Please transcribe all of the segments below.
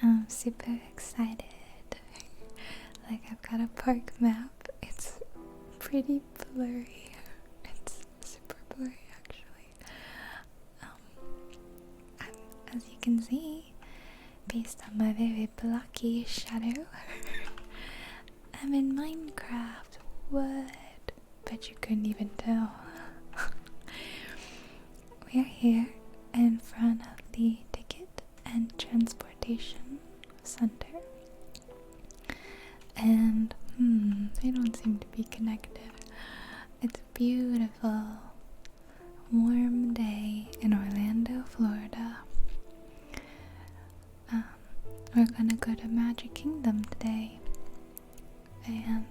I'm super excited. Like, I've got a park map. It's pretty blurry. It's super blurry, actually. As you can see, based on my very blocky shadow, I'm in Minecraft. What? Bet you couldn't even tell. We are here in front of the Ticket and Transportation Center. And, they don't seem to be connected. It's a beautiful, warm day in Orlando, Florida. We're gonna go to Magic Kingdom today. And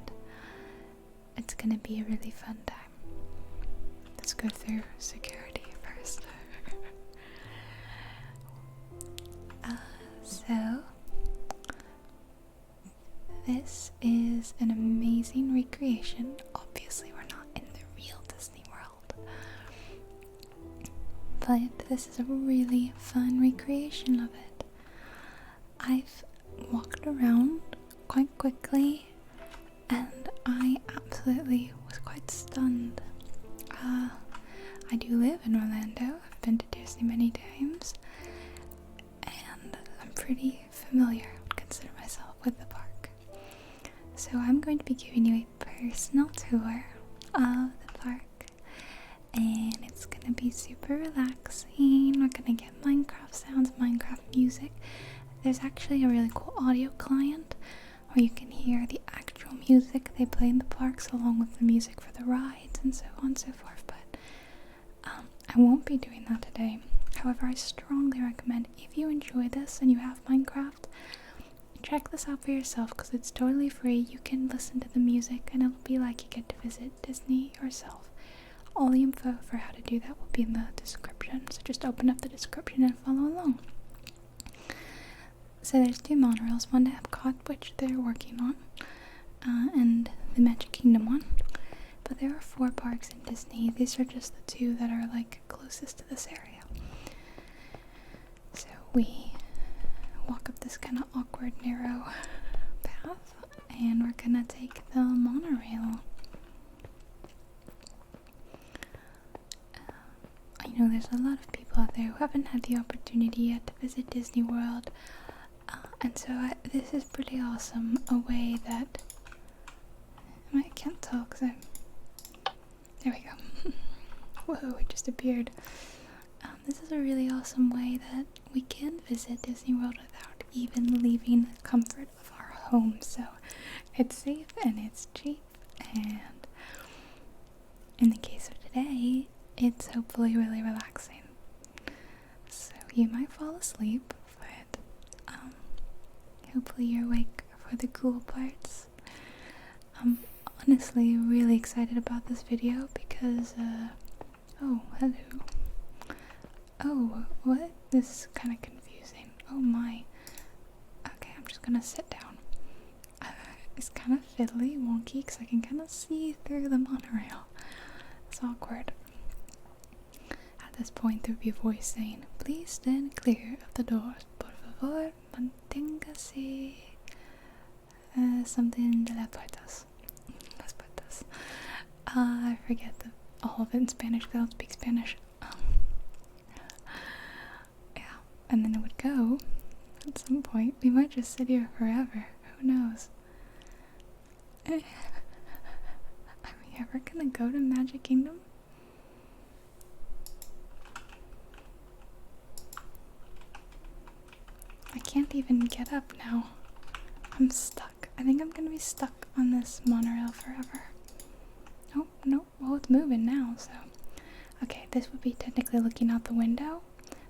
it's gonna be a really fun time. Let's go through security first. So this is an amazing recreation. Obviously we're not in the real Disney World, but this is a really fun recreation of it. I've walked around quite quickly and I absolutely was quite stunned. I do live in Orlando. I've been to Disney many times and I'm pretty familiar, would consider myself, with the park. So I'm going to be giving you a personal tour of the park and it's gonna be super relaxing. We're gonna get Minecraft sounds, Minecraft music. There's actually a really cool audio client where you can hear the actual music they play in the parks along with the music for the rides and so on and so forth, but I won't be doing that today. However, I strongly recommend, if you enjoy this and you have Minecraft, check this out for yourself because it's totally free. You can listen to the music and it'll be like you get to visit Disney yourself. All the info for how to do that will be in the description, so just open up the description and follow along. So there's 2 monorails, one to Epcot, which they're working on, and the Magic Kingdom one. But there are 4 parks in Disney. These are just the 2 that are like closest to this area. So we walk up this kind of awkward, narrow path, and we're gonna take the monorail. I know there's a lot of people out there who haven't had the opportunity yet to visit Disney World. And so this is pretty awesome, a way that, I can't tell because there we go. Whoa, it just appeared. This is a really awesome way that we can visit Disney World without even leaving the comfort of our home. So it's safe and it's cheap, and in the case of today, it's hopefully really relaxing. So you might fall asleep, but hopefully you're awake for the cool parts. I'm honestly really excited about this video because, oh, hello. Oh, what? This is kind of confusing. Oh my. Okay, I'm just gonna sit down. It's kind of fiddly, wonky, because I can kind of see through the monorail. It's awkward. At this point, there would be a voice saying, "Please stand clear of the doors. Por favor, manténgase something de las puertas." Las puertas. I forget all of it in Spanish because I don't speak Spanish. Yeah, and then it would go at some point. We might just sit here forever. Who knows? Are we ever gonna go to Magic Kingdom? I can't even get up now. I'm stuck. I think I'm gonna be stuck on this monorail forever. Oh, no. Well, it's moving now, so. Okay, this would be technically looking out the window,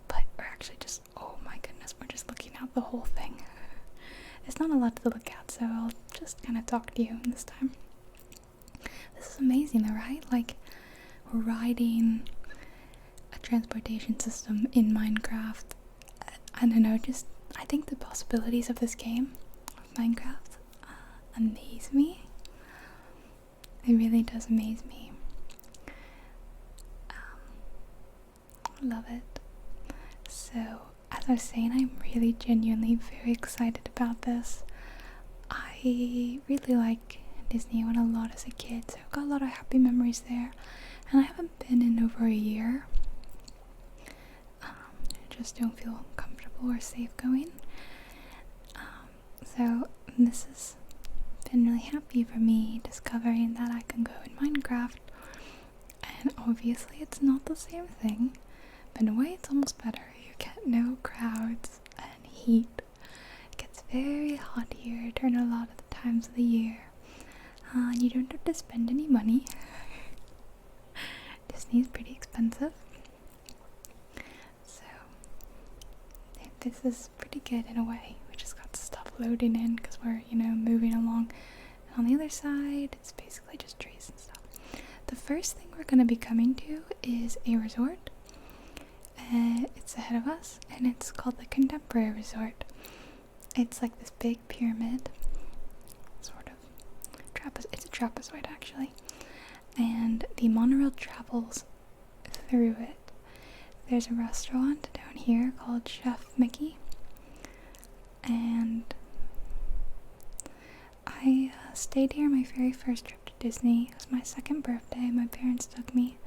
but we're actually just, oh my goodness, we're just looking out the whole thing. It's not a lot to look at, so I'll just kind of talk to you this time. This is amazing though, right? Like, we're riding a transportation system in Minecraft. I don't know, I think the possibilities of this game, of Minecraft, amaze me. It really does amaze me. I love it. So, as as I was saying, I'm really genuinely very excited about this. I really like Disney. I went a lot as a kid, so I've got a lot of happy memories there. And I haven't been in over a year. I just don't feel comfortable or safe going. So this has been really happy for me, discovering that I can go in Minecraft. And obviously it's not the same thing, but in a way it's almost better. You get no crowds and heat. It gets very hot here during a lot of the times of the year. And you don't have to spend any money. Disney's pretty expensive. So this is pretty good in a way. We just got stuff loading in because we're, moving along. And on the other side, it's basically just trees and stuff. The first thing we're going to be coming to is a resort. It's ahead of us, and it's called the Contemporary Resort. It's like this big pyramid, sort of. It's a trapezoid, actually. And the monorail travels through it. There's a restaurant down here called Chef Mickey. And I stayed here my very first trip to Disney. It was my second birthday. My parents took me,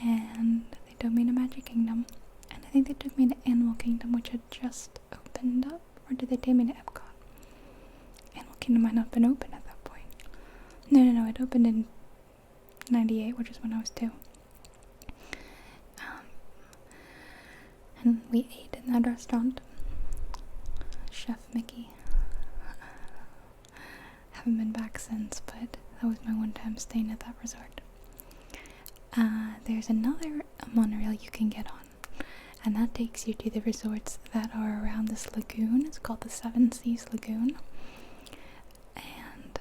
and they took me to Magic Kingdom. And I think they took me to Animal Kingdom, which had just opened up. Or did they take me to Epcot? Animal Kingdom might not have been open at that point. No, it opened in 98, which is when I was 2. And we ate in that restaurant. Chef Mickey. Haven't been back since, but that was my one time staying at that resort. There's another monorail you can get on, and that takes you to the resorts that are around this lagoon. It's called the Seven Seas Lagoon. And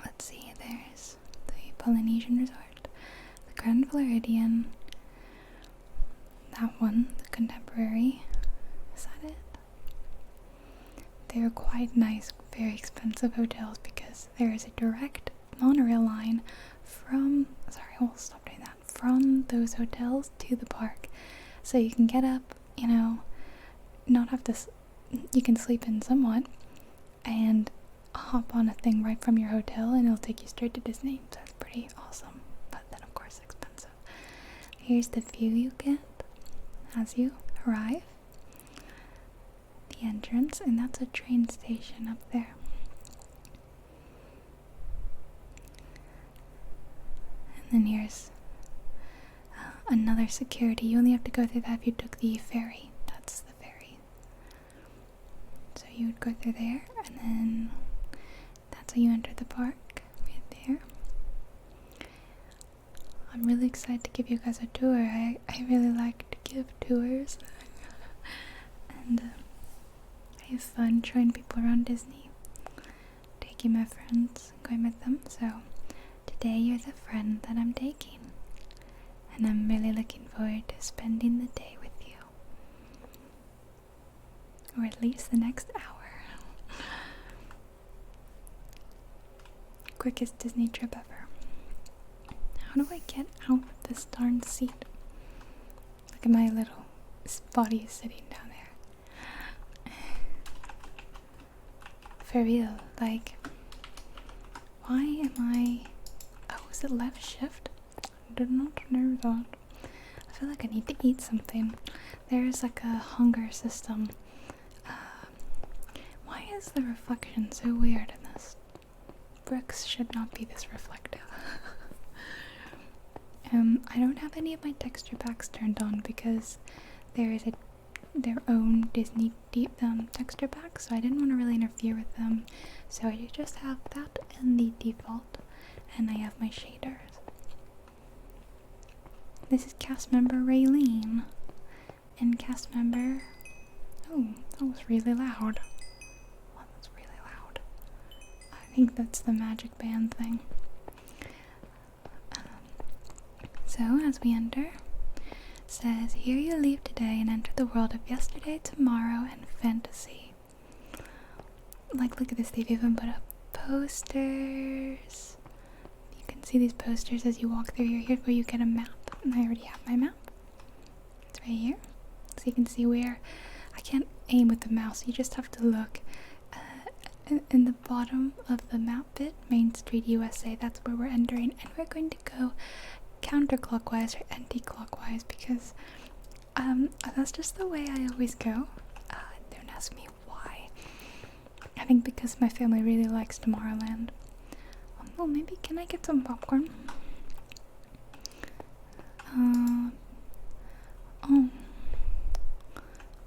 let's see, there's the Polynesian Resort, the Grand Floridian, that one, the Contemporary. Is that it? They're quite nice, very expensive hotels because there is a direct monorail line from those hotels to the park. So you can get up, not have to, you can sleep in somewhat and hop on a thing right from your hotel and it'll take you straight to Disney. So it's pretty awesome, but then of course expensive. Here's the view you get as you arrive. The entrance, and that's a train station up there. And then here's another security. You only have to go through that if you took the ferry. That's the ferry. So you would go through there, and then that's how you enter the park, right there. I'm really excited to give you guys a tour. I really like to give tours. And I have fun showing people around Disney, taking my friends, going with them. So today you're the friend that I'm taking, and I'm really looking forward to spending the day with you, or at least the next hour. Quickest Disney trip ever. How do I get out of this darn seat? Look at my little body sitting down there. For real, like, why am I... Oh, is it left shift? I did not know that. I feel like I need to eat something. There's like a hunger system. Why is the reflection so weird in this? Bricks should not be this reflective. I don't have any of my texture packs turned on because there is their own Disney texture pack, so I didn't want to really interfere with them. So I just have that in the default, and I have my shaders. This is cast member Raylene, and cast member... Oh, that was really loud. Well, that's really loud. I think that's the magic band thing. So, as we enter, it says, here you leave today and enter the world of yesterday, tomorrow, and fantasy. Like, look at this, they've even put up posters. You can see these posters as you walk through here. Here's where you get a map, and I already have my map. It's right here. so you can see where. I can't aim with the mouse, you just have to look. In the bottom of the map bit, Main Street USA, that's where we're entering, and we're going to go counterclockwise or anti-clockwise because that's just the way I always go. Don't ask me why. I think because my family really likes Tomorrowland. Oh, maybe can I get some popcorn?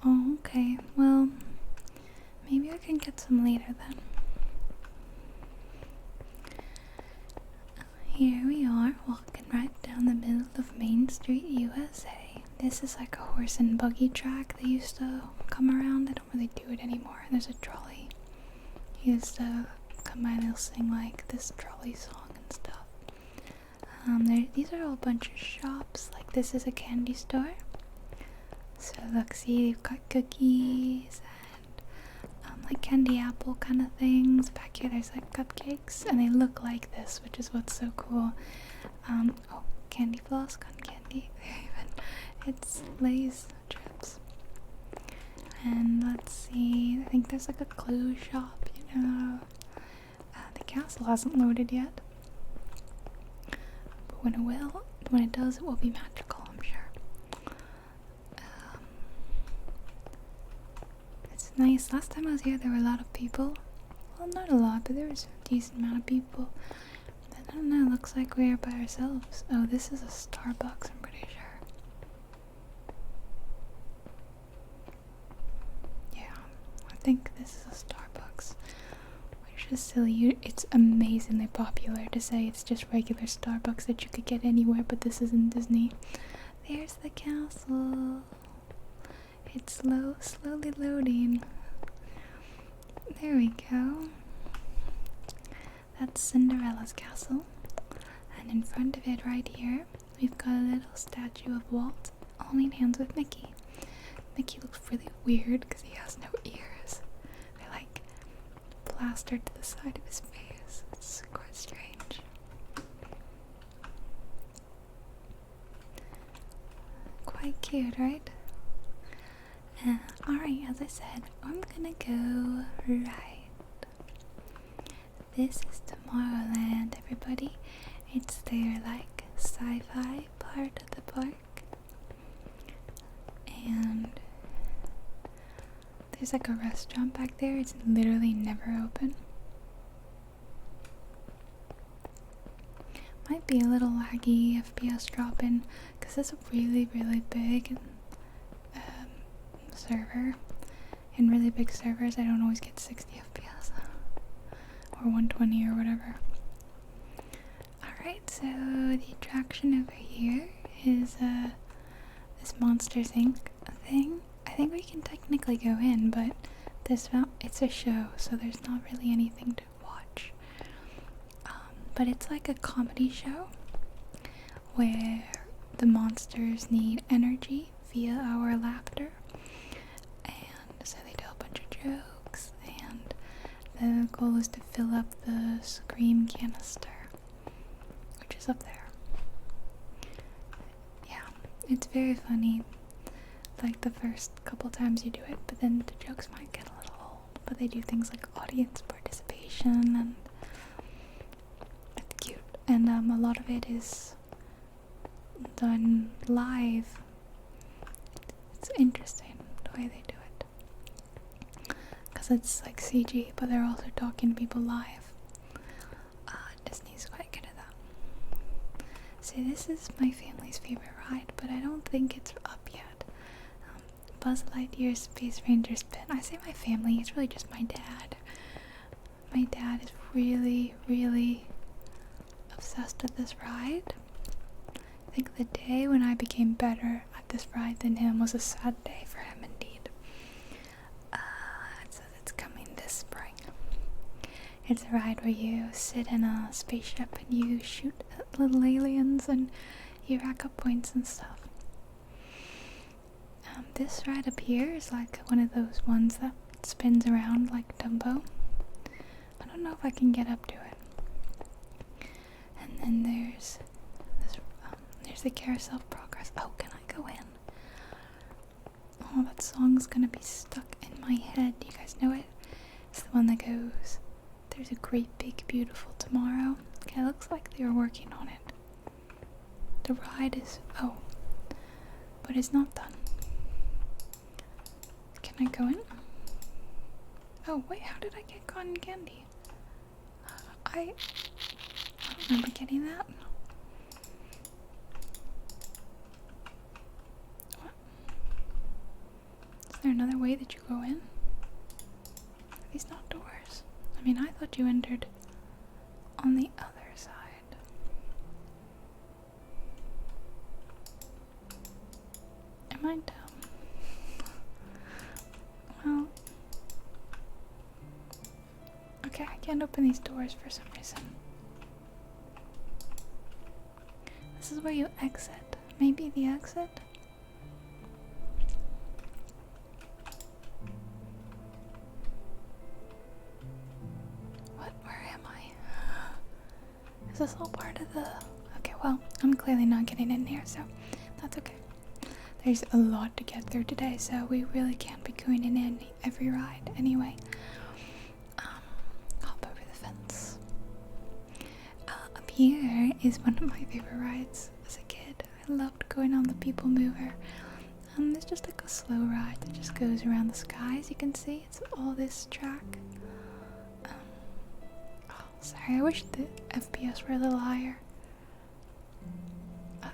Oh, okay. Well, maybe I can get some later then. Here we are, walking right down the middle of Main Street, USA. This is like a horse and buggy track they used to come around. They don't really do it anymore. There's a trolley. He used to come by and they'll sing like this trolley song and stuff. These are all a bunch of shops. Like this is a candy store. So look, see, they've got cookies and like candy apple kind of things. Back here there's like cupcakes and they look like this, which is what's so cool. Oh, candy floss, cotton candy. It's Lay's chips. And let's see, I think there's like a clothes shop, you know. The castle hasn't loaded yet. But when it does, it will be magical, I'm sure. It's nice. Last time I was here, there were a lot of people. Well, not a lot, but there was a decent amount of people. And I don't know, it looks like we're by ourselves. Oh, this is a Starbucks, I'm pretty sure. Yeah, I think this is a Starbucks. Which is silly. It's amazingly popular to say it's just regular Starbucks that you could get anywhere, but this isn't Disney. There's the castle. It's slowly loading. There we go. That's Cinderella's castle. And in front of it right here, we've got a little statue of Walt holding hands with Mickey. Mickey looks really weird because he has no ears. They're like plastered to the side of his face. It's quite strange. Quite cute, right? Alright, as I said, I'm gonna go right. This is Tomorrowland, everybody. It's their like sci-fi part of the park. And there's like a restaurant back there. It's literally never open. Might be a little laggy FPS dropping because it's a really big server. In really big servers, I don't always get 60 FPS or 120 or whatever. Alright, so the attraction over here is this Monsters Inc. thing. I think we can technically go in, but it's a show, so there's not really anything to watch. But it's like a comedy show where the monsters need energy via our laughter. So they tell a bunch of jokes, and the goal is to fill up the Scream canister, which is up there. Yeah, it's very funny, like the first couple times you do it, but then the jokes might get a little old. But they do things like audience participation, and it's cute. And a lot of it is done live. It's interesting the way they do it. Because it's like CG, but they're also talking to people live. Disney's quite good at that. So this is my family's favorite ride, but I don't think it's up yet. Buzz Lightyear Space Ranger Spin. I say my family, it's really just my dad. My dad is really obsessed with this ride. I think the day when I became better at this ride than him was a sad day for him indeed. It's a ride where you sit in a spaceship and you shoot at little aliens and you rack up points and stuff. This ride up here is like one of those ones that spins around like Dumbo. I don't know if I can get up to it. And then there's this, there's the Carousel Progress. Oh, can I go in? Oh Oh, that song's gonna be stuck in my head. Do you guys know it? It's the one that goes, "There's a great big beautiful tomorrow." Okay, it looks like they were working on it. The ride is, oh, but it's not done. Can I go in? Oh wait, how did I get cotton candy? I don't remember getting that. What? Is there another way that you go in? Are these not doors? I mean, I thought you entered on the other side. Am I dumb? Well, okay, I can't open these doors for some reason. This is where you exit. Maybe the exit? What? Where am I? Is this all part of the... Okay, well, I'm clearly not getting in here, so that's okay. There's a lot to get through today, so we really can't be going in every ride anyway. Hop over the fence. Up here is one of my favorite rides as a kid. I loved going on the People Mover. It's just like a slow ride that just goes around the sky. As you can see, it's all this track. Oh, sorry, I wish the FPS were a little higher.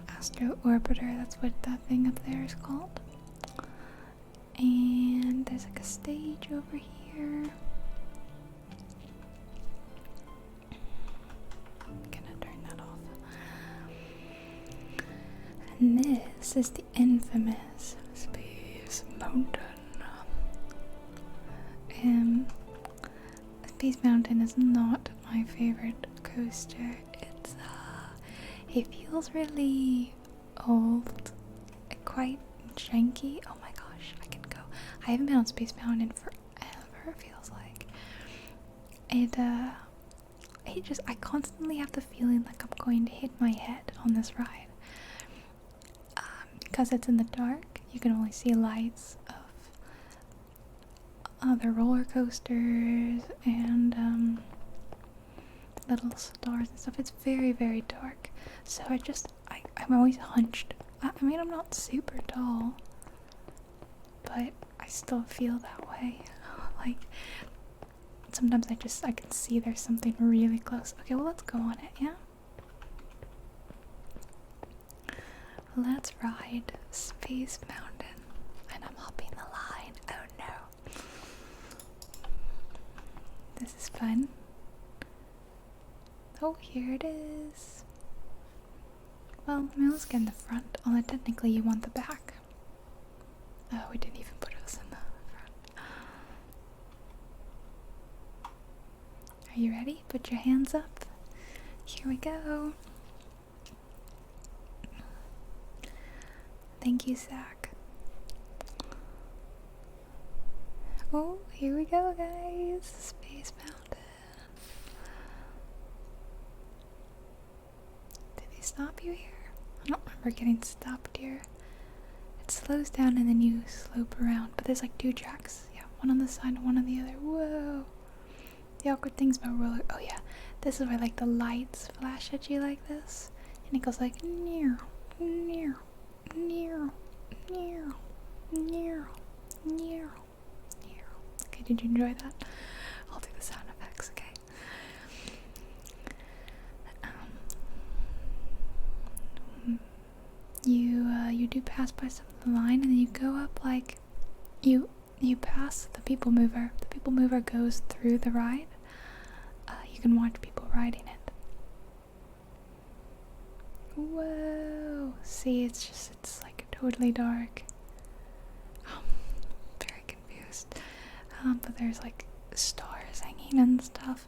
Astro Orbiter, that's what that thing up there is called. And there's like a stage over here. I'm gonna turn that off. And this is the infamous Space Mountain. Space Mountain is not my favorite coaster. It feels really old, quite janky. Oh my gosh, I can go. I haven't been on Space Mountain forever, it feels like. I constantly have the feeling like I'm going to hit my head on this ride. Because it's in the dark, you can only see lights of other roller coasters and little stars and stuff. It's very, very dark. So I'm always hunched. I mean, I'm not super tall, but I still feel that way. Like, sometimes I can see there's something really close. Okay, well, let's go on it, yeah? Let's ride Space Mountain. And I'm hopping the line. Oh no. This is fun. Oh, here it is. Well, let's get in the front, although technically you want the back. Oh, we didn't even put us in the front. Are you ready? Put your hands up. Here we go. Thank you, Zach. Oh, here we go, guys. Space Mountain. Stop you here? I don't remember getting stopped here. It slows down and then you slope around, but there's like two tracks. Yeah, one on the side and one on the other. Whoa. The awkward things about roller. Oh yeah, this is where like the lights flash at you like this, and it goes like near, near, near, near, near, near, near. Okay, did you enjoy that? I'll do the sound effects. Okay. You do pass by some of the line, and then you go up like you pass the People Mover. The People Mover goes through the ride. You can watch people riding it. Whoa! See, it's like totally dark. Very confused. But there's like stars hanging and stuff.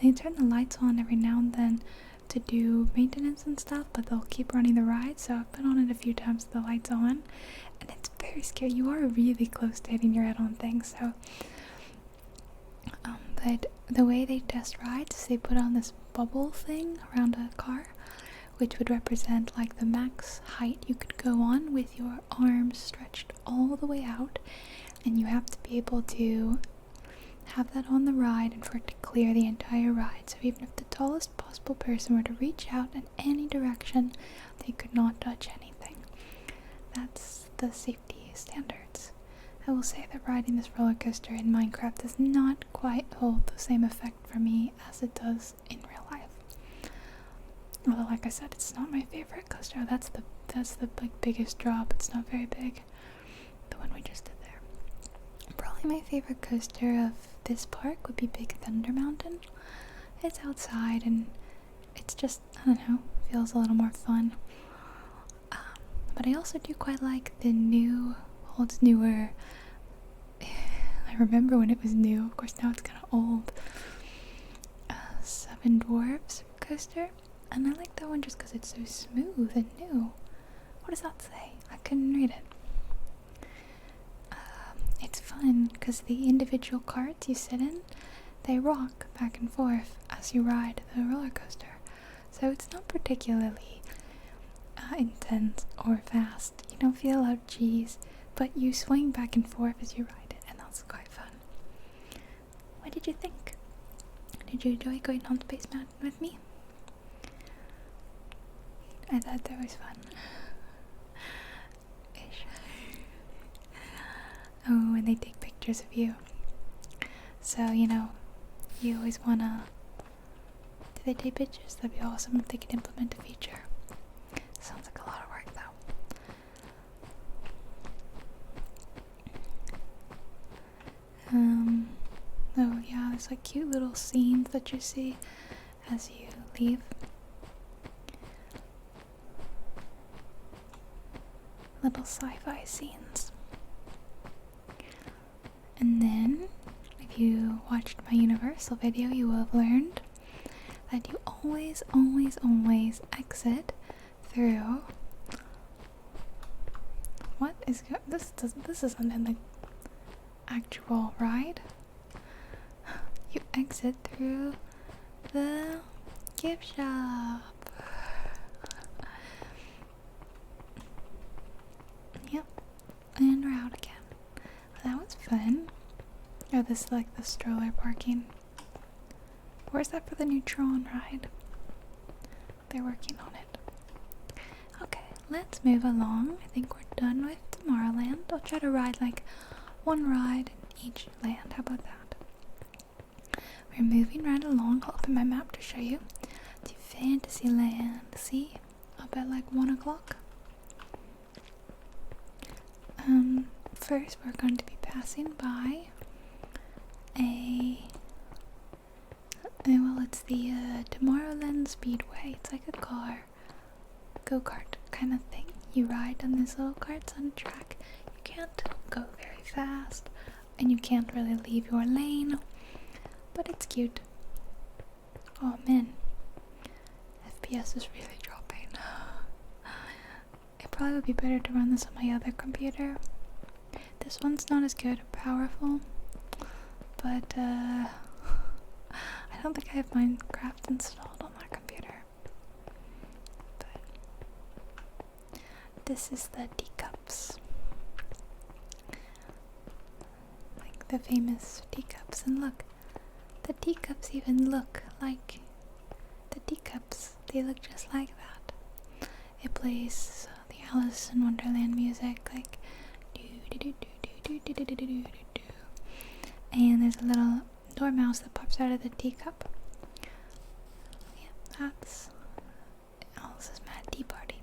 They turn the lights on every now and then to do maintenance and stuff, but they'll keep running the ride, so I've been on it a few times with the lights on, and it's very scary. You are really close to hitting your head on things, so but the way they test rides is they put on this bubble thing around a car which would represent like the max height you could go on with your arms stretched all the way out, and you have to be able to have that on the ride and for it to clear the entire ride. So even if the tallest possible person were to reach out in any direction, they could not touch anything. That's the safety standards. I will say that riding this roller coaster in Minecraft does not quite hold the same effect for me as it does in real life. Although, like I said, it's not my favorite coaster. That's the like biggest drop. It's not very big. The one we just did there. Probably my favorite coaster of this park would be Big Thunder Mountain. It's outside and it's just, I don't know, feels a little more fun. But I also do quite like the new, well, it's newer. I remember when it was new. Of course, now it's kind of old. Seven Dwarves coaster. And I like that one just because it's so smooth and new. What does that say? I couldn't read it. It's fun because the individual carts you sit in, they rock back and forth as you ride the roller coaster. So it's not particularly intense or fast. You don't feel a lot of G's, but you swing back and forth as you ride it, and that's quite fun. What did you think? Did you enjoy going on Space Mountain with me? I thought that was fun. Oh, and they take pictures of you. So, you know, you always wanna... Do they take pictures? That'd be awesome if they could implement a feature. Sounds like a lot of work, though. Oh yeah, there's like cute little scenes that you see as you leave. Little sci-fi scenes. And then, if you watched my Universal video, you will have learned that you always exit through... What is... This isn't in the actual ride. You exit through the gift shop. Yep. And we're out again. That was fun. Oh, this is like the stroller parking. Where's that for the Neutron ride? They're working on it. Okay, let's move along. I think we're done with Tomorrowland. I'll try to ride like one ride in each land. How about that? We're moving right along. I'll open my map to show you. To Fantasyland. See? Up at like 1 o'clock. First we're going to be passing by it's the Tomorrowland Speedway. It's like a go-kart kind of thing. You ride on these little carts on a track. You can't go very fast, and you can't really leave your lane, but it's cute. Oh man, FPS is really dropping. It probably would be better to run this on my other computer. This one's not as good or powerful, but I don't think I have Minecraft installed on my computer. But this is the teacups. Like the famous teacups. And look, the teacups even look like the teacups. They look just like that. It plays the Alice in Wonderland music, like do do do do do do do do do do do. And there's a little dormouse that pops out of the teacup. Yeah, that's Alice's Mad Tea Party.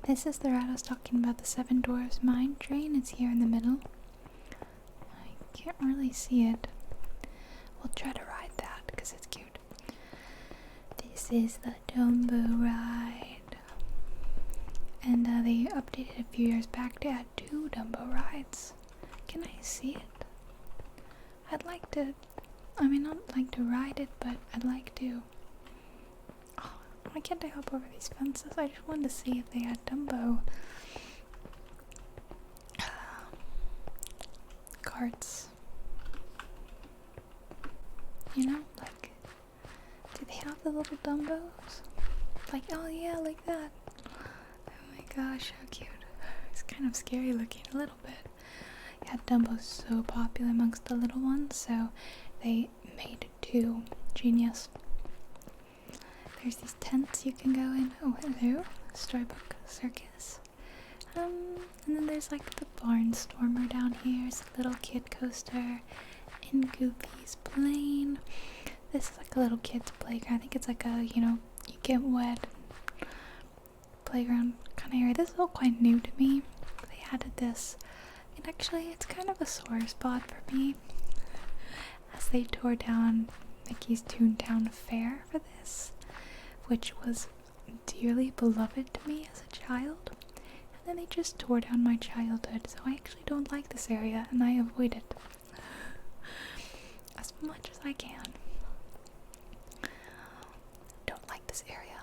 This is the ride I was talking about, the Seven Dwarves Mine Train. It's here in the middle. I can't really see it. We'll try to ride that because it's cute. This is the Dumbo ride. And they updated a few years back to add 2 Dumbo rides. Can I see it? I'd like to, not like to ride it, but I'd like to. Oh, why can't I hop over these fences? I just wanted to see if they had Dumbo carts. You know, like, do they have the little Dumbos? like, oh yeah, like that. Oh my gosh, how cute. It's kind of scary looking a little bit. Yeah, Dumbo's so popular amongst the little ones, so they made 2. Genius. There's these tents you can go in. Oh, hello. Storybook Circus. And then there's like the Barnstormer down here. It's a little kid coaster. In Goofy's plane. This is like a little kid's playground. I think it's like a, you get wet playground kind of area. This is all quite new to me. They added this. And actually, it's kind of a sore spot for me. As they tore down Mickey's Toontown Fair for this, which was dearly beloved to me as a child. And then they just tore down my childhood, so I actually don't like this area, and I avoid it as much as I can. Don't like this area.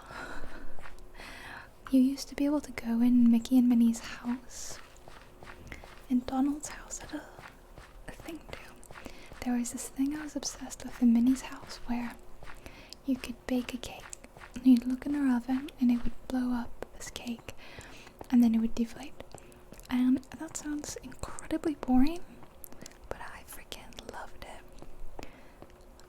You used to be able to go in Mickey and Minnie's house, and Donald's house had a thing too. There was this thing I was obsessed with in Minnie's house where you could bake a cake. You'd look in her oven and it would blow up this cake and then it would deflate. And that sounds incredibly boring, but I freaking loved it.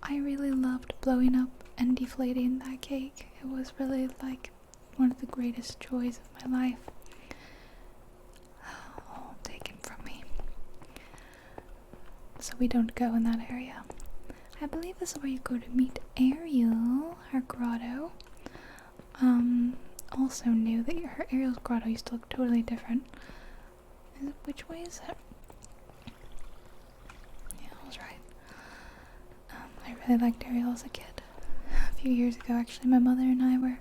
I really loved blowing up and deflating that cake. It was really like one of the greatest joys of my life. All taken from me. So we don't go in that area. I believe this is where you go to meet Ariel, her grotto. Also knew that her Ariel's grotto used to look totally different. Which way is it? Yeah, I was right. I really liked Ariel as a kid. A few years ago, actually, my mother and I were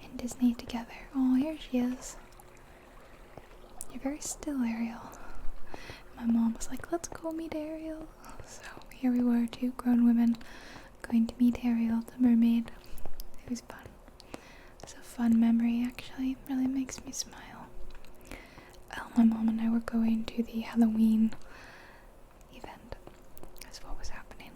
in Disney together. Oh, here she is. You're very still, Ariel. My mom was like, let's go meet Ariel. So here we were, 2 grown women going to meet Ariel, the mermaid. It was fun. It's a fun memory, actually. It really makes me smile. My mom and I were going to the Halloween event. That's what was happening.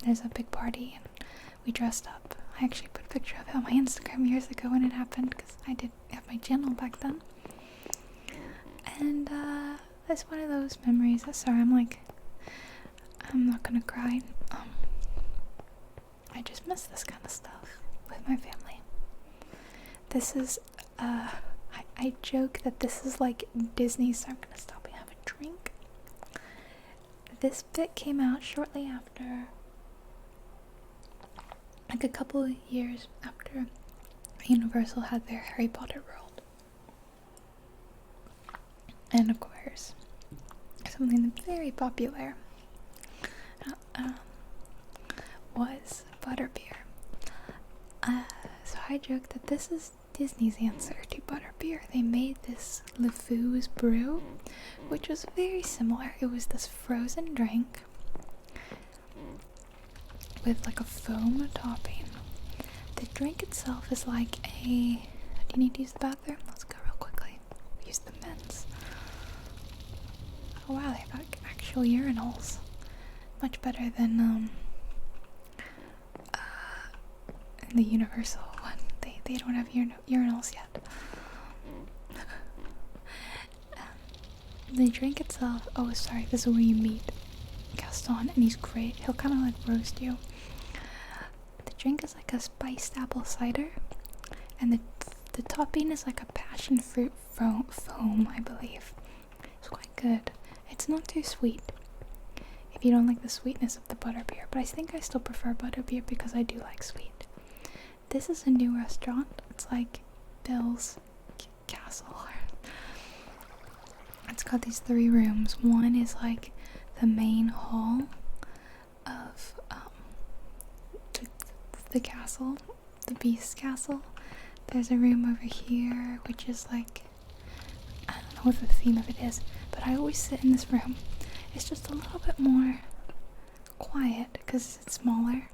There's a big party and we dressed up. I actually put a picture of it on my Instagram years ago when it happened because I did have my channel back then. And that's one of those memories. Sorry, I'm not gonna cry. I just miss this kind of stuff with my family. This is, I joke that this is like Disney, so I'm gonna stop and have a drink. This bit came out shortly after, like a couple of years after Universal had their Harry Potter world. And of course, something very popular was Butterbeer. So I joke that this is Disney's answer to Butterbeer. They made this LeFou's brew, which was very similar. It was this frozen drink with like a foam topping. The drink itself is like a... Do you need to use the bathroom? Let's go real quickly. Use the men's. Oh wow, they have actual urinals. Much better than the Universal one. They don't have urinals yet. The drink itself, oh sorry, this is where you meet Gaston, and he's great. He'll kind of like roast you. The drink is like a spiced apple cider, and the topping is like a passion fruit foam, I believe. It's quite good. It's not too sweet if you don't like the sweetness of the butterbeer, but I think I still prefer butterbeer because I do like sweet. This is a new restaurant. It's like Bill's Castle. It's got these 3 rooms. One is like the main hall of the castle, the Beast Castle. There's a room over here, which is like, I don't know what the theme of it is, but I always sit in this room. It's just a little bit more quiet because it's smaller.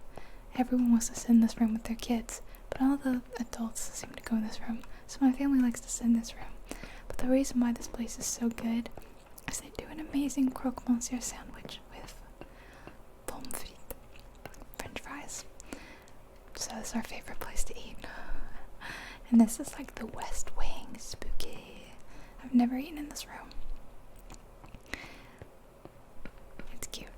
Everyone wants to sit in this room with their kids, but all the adults seem to go in this room, so my family likes to sit in this room. But the reason why this place is so good is they do an amazing croque monsieur sandwich with pommes frites, french fries. So it's our favorite place to eat. And this is like the West Wing. Spooky. I've never eaten in this room. It's cute.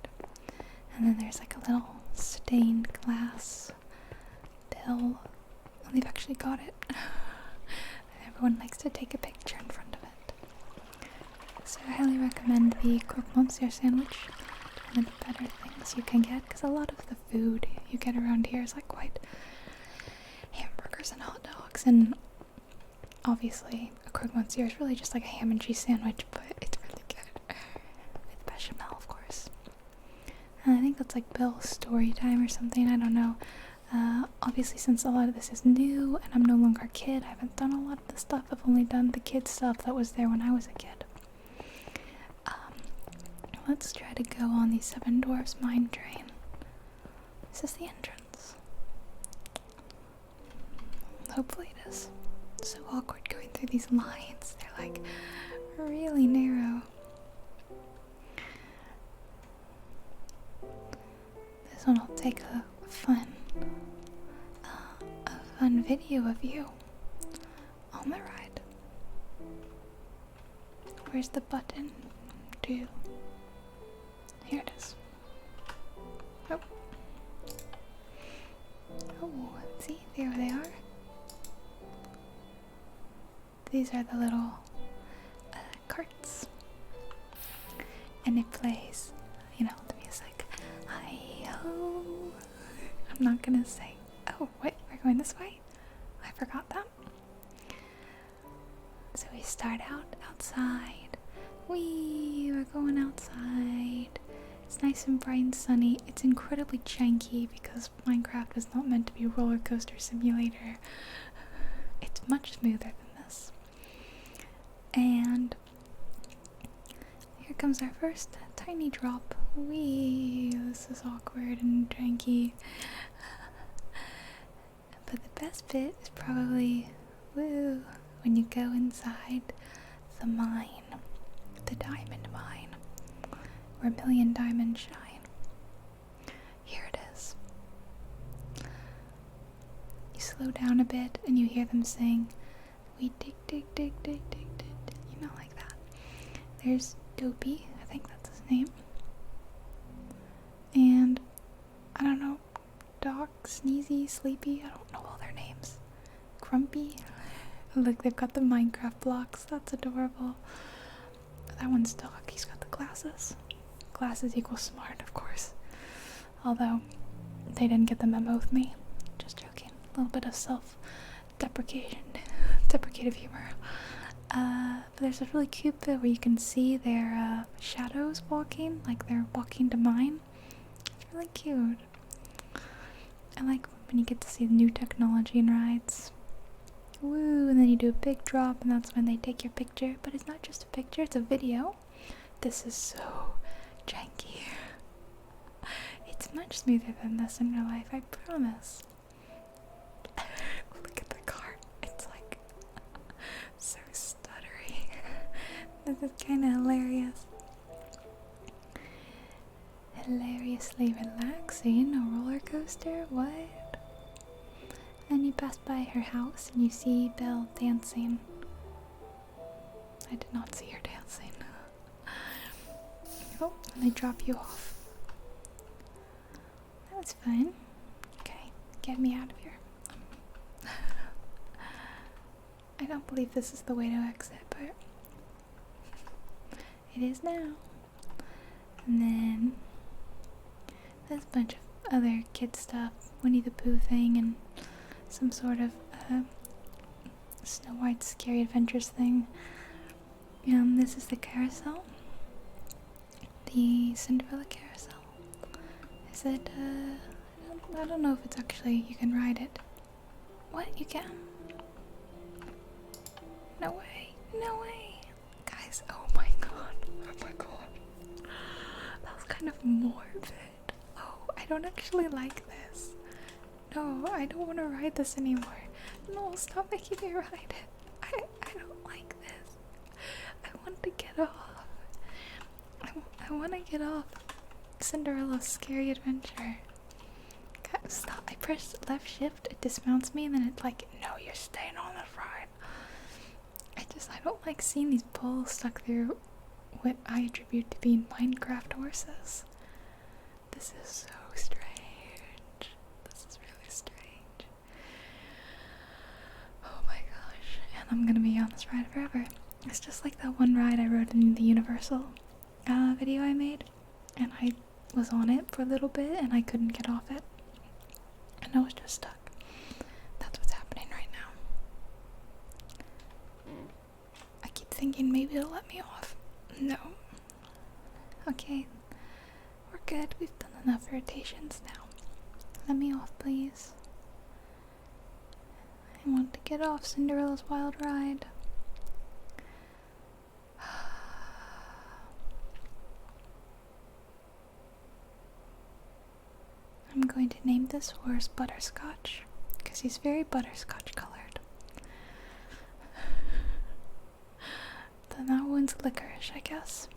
And then there's like a little stained glass bill. Oh, they've actually got it. Everyone likes to take a picture in front of it. So I highly recommend the croque monsieur sandwich. One of the better things you can get, because a lot of the food you get around here is like quite hamburgers and hot dogs, and obviously a croque monsieur is really just like a ham and cheese sandwich, but it's really good with bechamel, of course. And I think that's like Bill's story time or something, I don't know. Obviously, since a lot of this is new and I'm no longer a kid, I haven't done a lot of the stuff. I've only done the kid stuff that was there when I was a kid. Let's try to go on the Seven Dwarfs mine train. Is this the entrance? Hopefully it is. It's so awkward going through these lines. They're like really narrow. This one will take a fun video of you on the ride. Where's the button? Here it is. Oh. Oh, see, there they are. These are the little carts. And it plays, you know, the music. Hi-ho. I'm not gonna sing. Oh, wait, we're going this way? I forgot that. So we start out outside. We're going outside. It's nice and bright and sunny. It's incredibly janky because Minecraft is not meant to be a roller coaster simulator. It's much smoother than this. And here comes our first tiny drop. This is awkward and janky. But the best bit is probably, when you go inside the mine, the diamond mine, where a million diamonds shine. Here it is. You slow down a bit and you hear them sing, we dig, dig, dig, dig, dig, dig, you know, like that. There's Dopey, I think that's his name. And, I don't know, Doc, Sneezy, Sleepy, I don't know all their names. Grumpy. Look, they've got the Minecraft blocks, that's adorable. That one's Doc, he's got the glasses. Glasses equals smart, of course. Although, they didn't get the memo with me. Just joking. A little bit of self-deprecative humor. But there's a really cute bit where you can see their shadows walking, like they're walking to mine. It's really cute. I like when you get to see the new technology in rides. Woo, and then you do a big drop and that's when they take your picture. But it's not just a picture, it's a video. This is so janky. It's much smoother than this in real life, I promise. Look at the car. It's like so stuttery. This is kind of hilarious. Hilariously relaxing, a roller coaster? What? And you pass by her house and you see Belle dancing. I did not see her dancing. Oh, and they drop you off. That was fun. Okay, get me out of here. I don't believe this is the way to exit, but it is now. And then there's a bunch of other kid stuff, Winnie the Pooh thing, and some sort of Snow White's Scary Adventures thing. This is the carousel. The Cinderella carousel. Is it, I don't know if it's actually, you can ride it. What? You can? No way. No way. Guys, oh my god. Oh my god. That was kind of morbid. Oh, I don't actually like this. No, I don't want to ride this anymore. No, stop making me ride it. I don't like this. I want to get off. I want to get off Cinderella's Scary Adventure. God, stop. I press left shift, it dismounts me, and then it's like, no, you're staying on this ride. I don't like seeing these poles stuck through what I attribute to being Minecraft horses. This is so strange. This is really strange. Oh my gosh. And I'm gonna be on this ride forever. It's just like that one ride I rode in the Universal video I made. And I was on it for a little bit and I couldn't get off it. And I was just stuck. That's what's happening right now. I keep thinking maybe it'll let me off. No. Okay. We're good. We've done enough rotations now. Let me off, please. I want to get off Cinderella's Wild Ride. I'm going to name this horse Butterscotch, because he's very butterscotch colored. Then that one's licorice, I guess.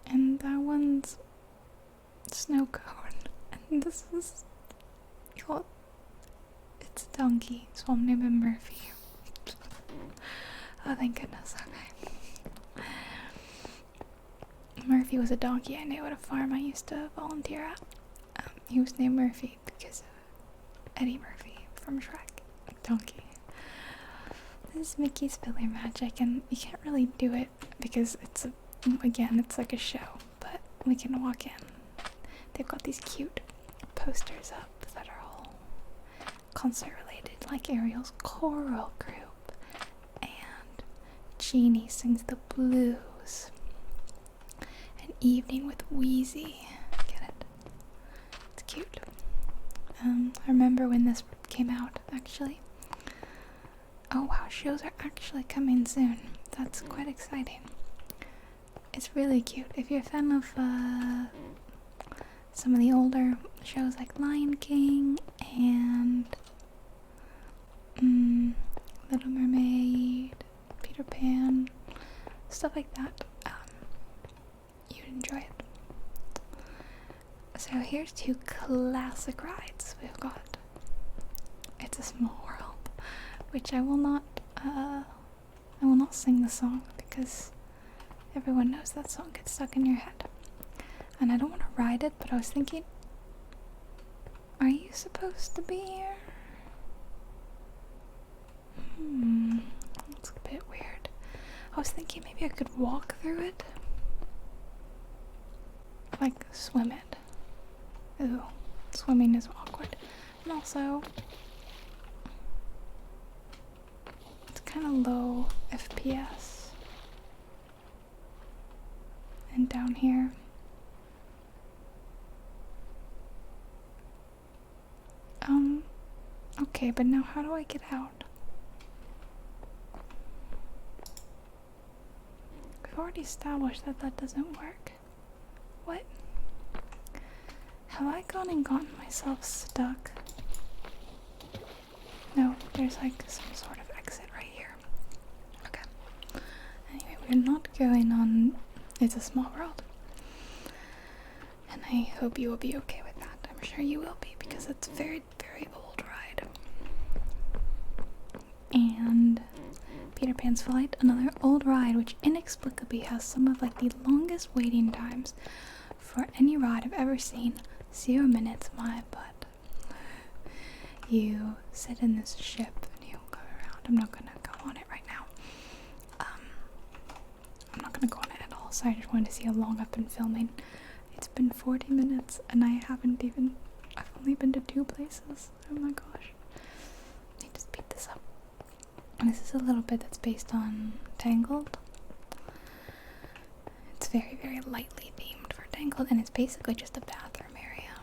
And that one's snow cone. And this is, well, it's a donkey, so I'm naming Murphy. Oh, thank goodness, okay. Murphy was a donkey I knew at a farm I used to volunteer at. He was named Murphy because of Eddie Murphy from Shrek. Donkey. This is Mickey's Filler Magic, and you can't really do it because it's like a show, but we can walk in. They've got these cute posters up that are all concert related, like Ariel's choral group, and Jeannie sings the blues. Evening with Wheezy. Get it? It's cute. I remember when this came out, actually. Oh wow, shows are actually coming soon. That's quite exciting. It's really cute. If you're a fan of some of the older shows like Lion King and Little Mermaid, Peter Pan, stuff like that, enjoy it. So here's two classic rides we've got. It's a Small World, which I will not sing the song because everyone knows that song gets stuck in your head. And I don't want to ride it, but I was thinking, are you supposed to be here? That's a bit weird. I was thinking maybe I could walk through it. Like, swim it. Ooh, swimming is awkward. And also, it's kind of low FPS. And down here, okay, but now how do I get out? We've already established that that doesn't work. What? Have I gone and gotten myself stuck? No, there's like some sort of exit right here. Okay. Anyway, we're not going on It's a Small World. And I hope you will be okay with that. I'm sure you will be because it's a very, very old ride. And Peter Pan's Flight, another old ride which inexplicably has some of like the longest waiting times for any ride I've ever seen. 0 minutes, my butt. You sit in this ship and you go around. I'm not gonna go on it right now. I'm not gonna go on it at all, so I just wanted to see how long I've been filming. It's been 40 minutes and I've only been to 2 places. Oh my gosh. I need to speed this up. And this is a little bit that's based on Tangled. It's very, very lightly themed for Tangled, and it's basically just a bathroom area.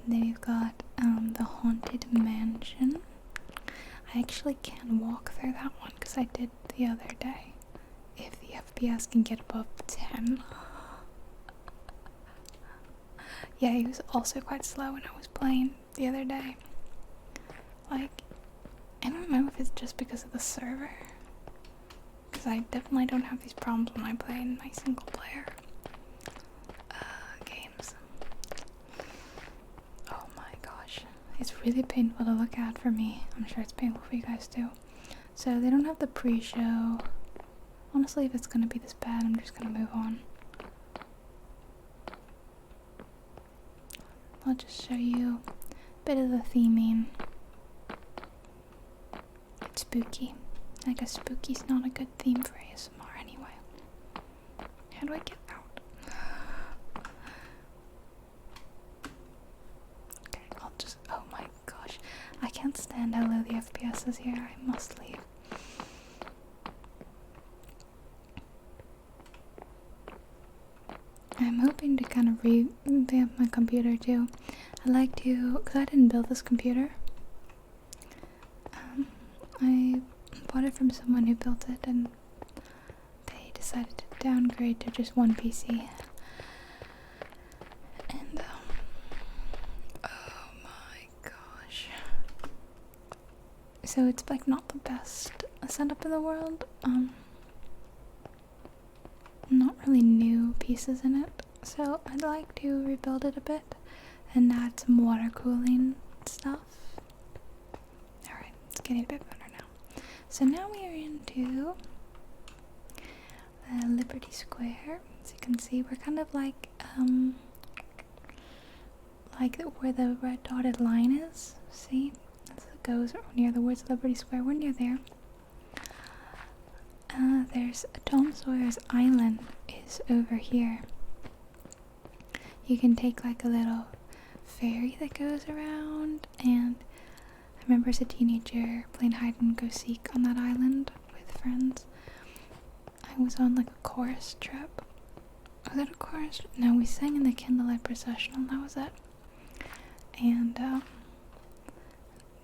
Then we've got the Haunted Mansion. I actually can walk through that one because I did the other day. If the FPS can get above 10. Yeah, he was also quite slow when I was playing the other day. Like, I don't know if it's just because of the server. Because I definitely don't have these problems when I play in my single player games. It's really painful to look at for me. I'm sure it's painful for you guys too. So they don't have the pre-show. Honestly, if it's gonna be this bad, I'm just gonna move on. I'll just show you a bit of the theming. It's spooky. I guess spooky's not a good theme for ASMR anyway. How do I get out? Okay, I'll just, oh my gosh. I can't stand how low the FPS is here. I must leave. I'm hoping to kind of revamp my computer too. I like to, because I didn't build this computer. I bought it from someone who built it, and they decided to downgrade to just one PC. And oh my gosh. So it's like not the best setup in the world. Not really new pieces in it, so I'd like to rebuild it a bit and add some water cooling stuff. Alright, it's getting a bit better now. So now we are into Liberty Square. As you can see, we're kind of like where the red dotted line is. See? As it goes near the words Liberty Square, we're near there. There's Tom Sawyer's Island is over here. You can take like a little ferry that goes around, and I remember as a teenager playing hide and go seek on that island with friends. I was on like a chorus trip. Was it a chorus? No, we sang in the candlelight processional, that was it. And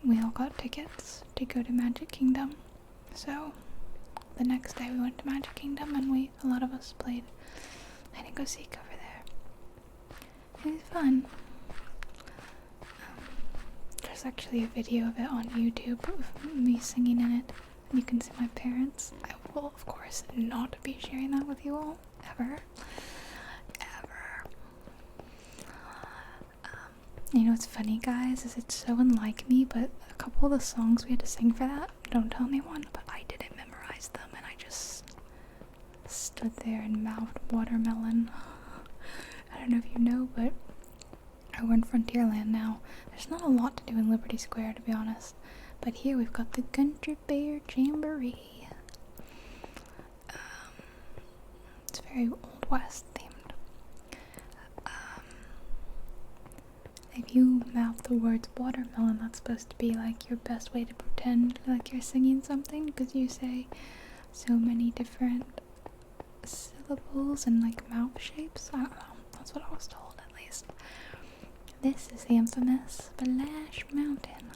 we all got tickets to go to Magic Kingdom. So the next day we went to Magic Kingdom, and a lot of us played hide and go seek over there. It was fun. There's actually a video of it on YouTube of me singing in it, and you can see my parents. I will, of course, not be sharing that with you all, ever. You know what's funny, guys, is it's so unlike me, but a couple of the songs we had to sing for that, don't tell anyone, but I didn't memorize them, and I just stood there and mouthed watermelon. I don't know if you know, but we're in Frontierland now. There's not a lot to do in Liberty Square, to be honest, but here we've got the Country Bear Jamboree. It's very Old West themed. If you mouth the words watermelon, that's supposed to be like your best way to pretend like you're singing something, because you say so many different syllables and like mouth shapes. I don't know, that's what I was told at least. This is the infamous Splash Mountain.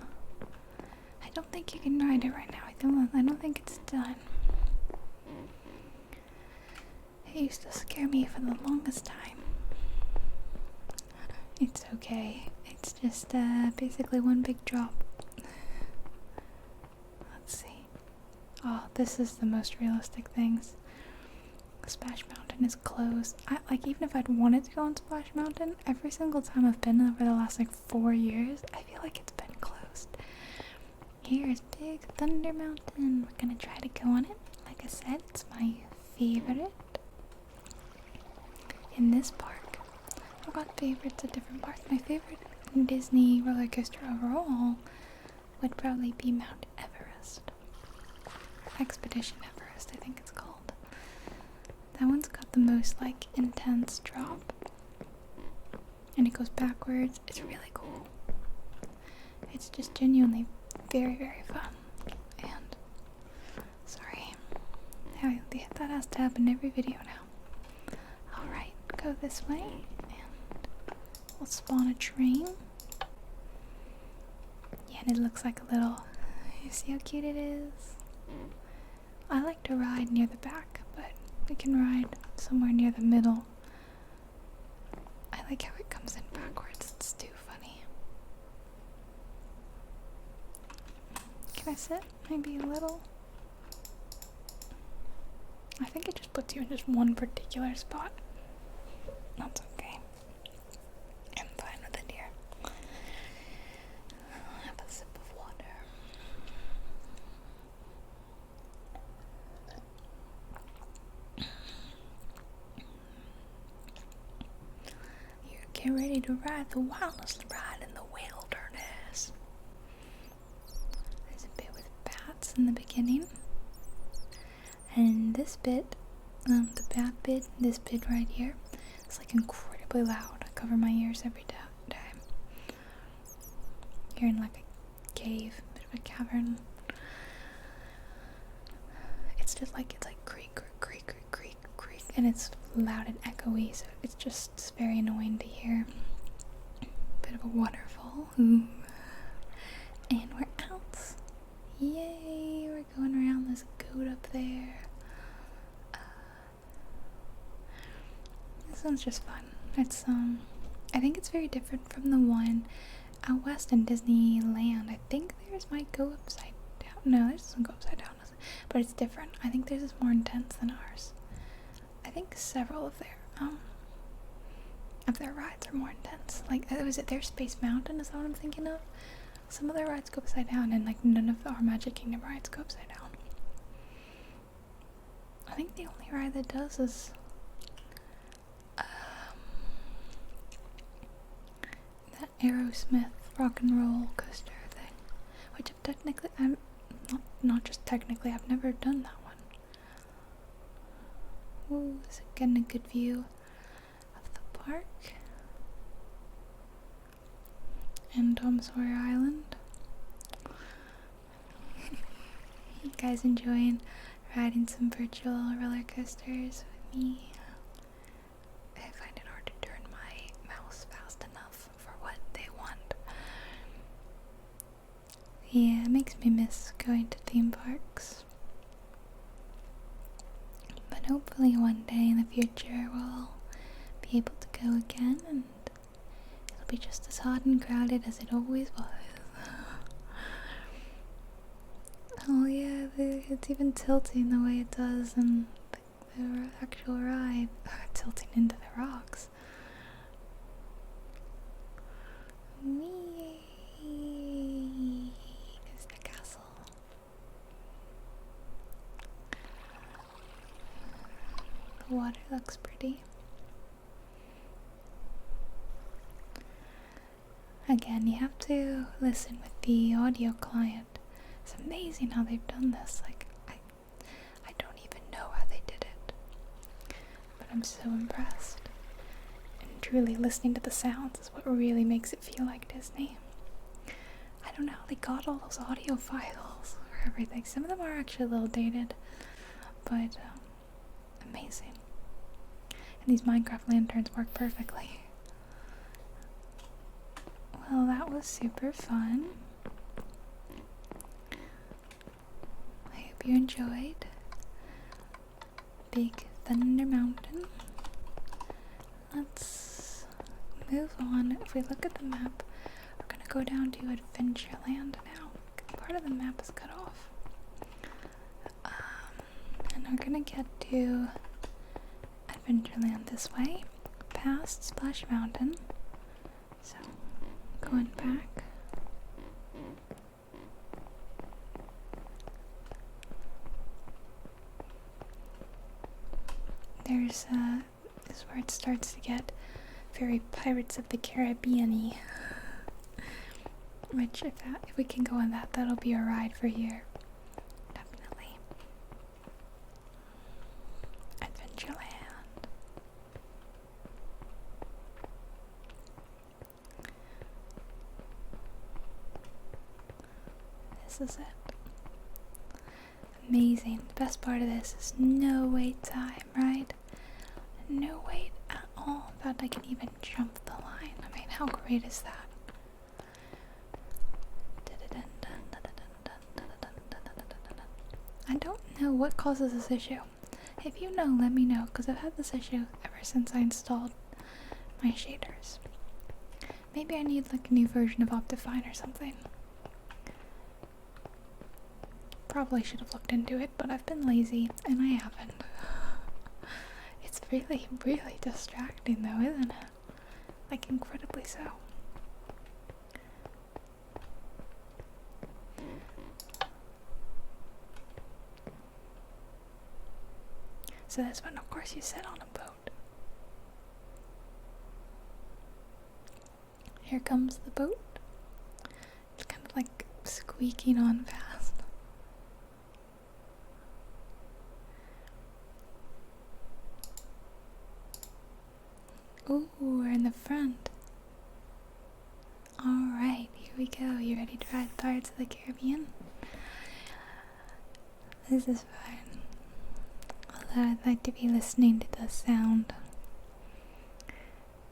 I don't think you can ride it right now. I don't think it's done. It used to scare me for the longest time. It's okay. It's just basically one big drop. Let's see. Oh, this is the most realistic things. Splash Mountain is closed. Even if I'd wanted to go on Splash Mountain, every single time I've been over the last 4 years, I feel like it's been closed. Here's Big Thunder Mountain. We're gonna try to go on it. Like I said, it's my favorite in this park. I've got favorites at different parks. My favorite Disney roller coaster overall would probably be Mount Everest. Expedition Everest, I think it's called. That one's got the most intense drop, and it goes backwards. It's really cool. It's just genuinely very, very fun. And sorry, that has to happen every video now. Alright, go this way, and we'll spawn a train. Yeah, and it looks like a little, you see how cute it is? I like to ride near the back, but we can ride somewhere near the middle. I like how it comes in backwards. It's too funny. Can I sit? Maybe a little? I think it just puts you in just one particular spot. That's okay. I'm fine with it here. Get ready to ride the wildest ride in the wilderness. There's a bit with bats in the beginning. And this bit, the bat bit, this bit right here, it's like incredibly loud. I cover my ears every time. You're in like a cave, a bit of a cavern. It's like creak, creak, creak, creak, creak, and it's loud and echoey, so it's very annoying to hear. Bit of a waterfall. Ooh. And we're out. Yay! We're going around this goat up there. This one's just fun. It's I think it's very different from the one out west in Disneyland. I think theirs might go upside down. No, theirs doesn't go upside down, does it? But it's different. I think theirs is more intense than ours. I think several of their rides are more intense. Like, was it their Space Mountain? Is that what I'm thinking of? Some of their rides go upside down, and like none of our Magic Kingdom rides go upside down. I think the only ride that does is that Aerosmith rock and roll coaster thing, which I'm not just technically, I've never done that one. Ooh, is it getting a good view of the park and Tom Sawyer Island? You guys enjoying riding some virtual roller coasters with me? I find it hard to turn my mouse fast enough for what they want. Yeah, it makes me miss going to theme parks. But hopefully one day in the future we'll be able to go again, and it'll be just as hot and crowded as it always was. Oh yeah, it's even tilting the way it does in the actual ride. Tilting into the rocks. Whee! There's the castle. The water looks pretty. Again, you have to listen with the audio client. It's amazing how they've done this. Like, I don't even know how they did it. But I'm so impressed. And truly listening to the sounds is what really makes it feel like Disney. I don't know how they got all those audio files for everything. Some of them are actually a little dated, but amazing. And these Minecraft lanterns work perfectly. Well, that was super fun. I hope you enjoyed Big Thunder Mountain. Let's move on. If we look at the map, we're gonna go down to Adventureland now. Part of the map is cut off. And we're gonna get to Adventureland this way, past Splash Mountain. So, going back. This is where it starts to get very Pirates of the Caribbean-y. Which, if we can go on that, that'll be a ride for here. Definitely. Adventureland. This is it. Amazing. The best part of this is no wait time, right? No wait at all. In fact, I can even jump the line. I mean, how great is that? I don't know what causes this issue. If you know, let me know, because I've had this issue ever since I installed my shaders. Maybe I need like a new version of Optifine or something. Probably should have looked into it, but I've been lazy and I haven't. It's really, really distracting though, isn't it? Like, incredibly so. So this one, of course, you sit on a boat. Here comes the boat. It's kind of like squeaking on fast. Ooh, we're in the front. Alright, here we go. You ready to ride Pirates of the Caribbean? This is fun. Although I'd like to be listening to the sound.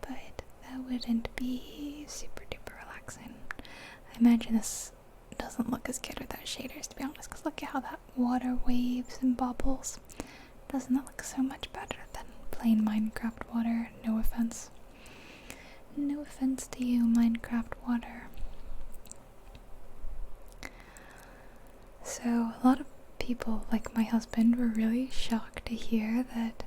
But that wouldn't be super duper relaxing. I imagine this doesn't look as good without shaders, to be honest, because look at how that water waves and bubbles. Doesn't that look so much better than plain Minecraft water? No offense. No offense to you, Minecraft water. So, a lot of people, like my husband, were really shocked to hear that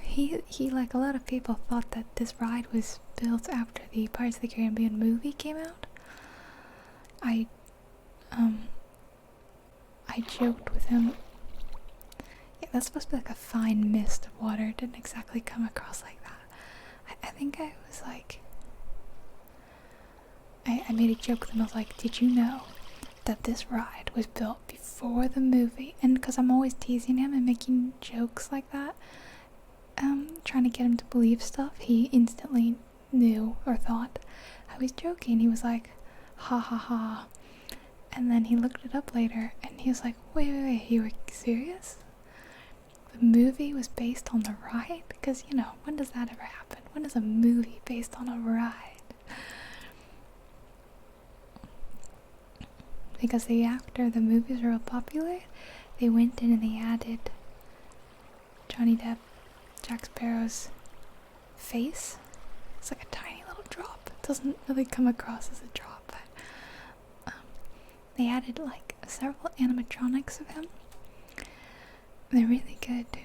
he like a lot of people thought that this ride was built after the Pirates of the Caribbean movie came out. I joked with him. Yeah, that's supposed to be like a fine mist of water. It didn't exactly come across like that. I think I was like, I made a joke with him. I was like, did you know that this ride was built before the movie? And because I'm always teasing him and making jokes like that, trying to get him to believe stuff, he instantly knew or thought I was joking. He was like, ha ha ha. And then he looked it up later and he was like, wait, you were serious? The movie was based on the ride? Because, you know, when does that ever happen? When is a movie based on a ride? Because after the movies were real popular, they went in and they added Johnny Depp, Jack Sparrow's face. It's like a tiny little drop. It doesn't really come across as a drop, but they added like several animatronics of him. They're really good too.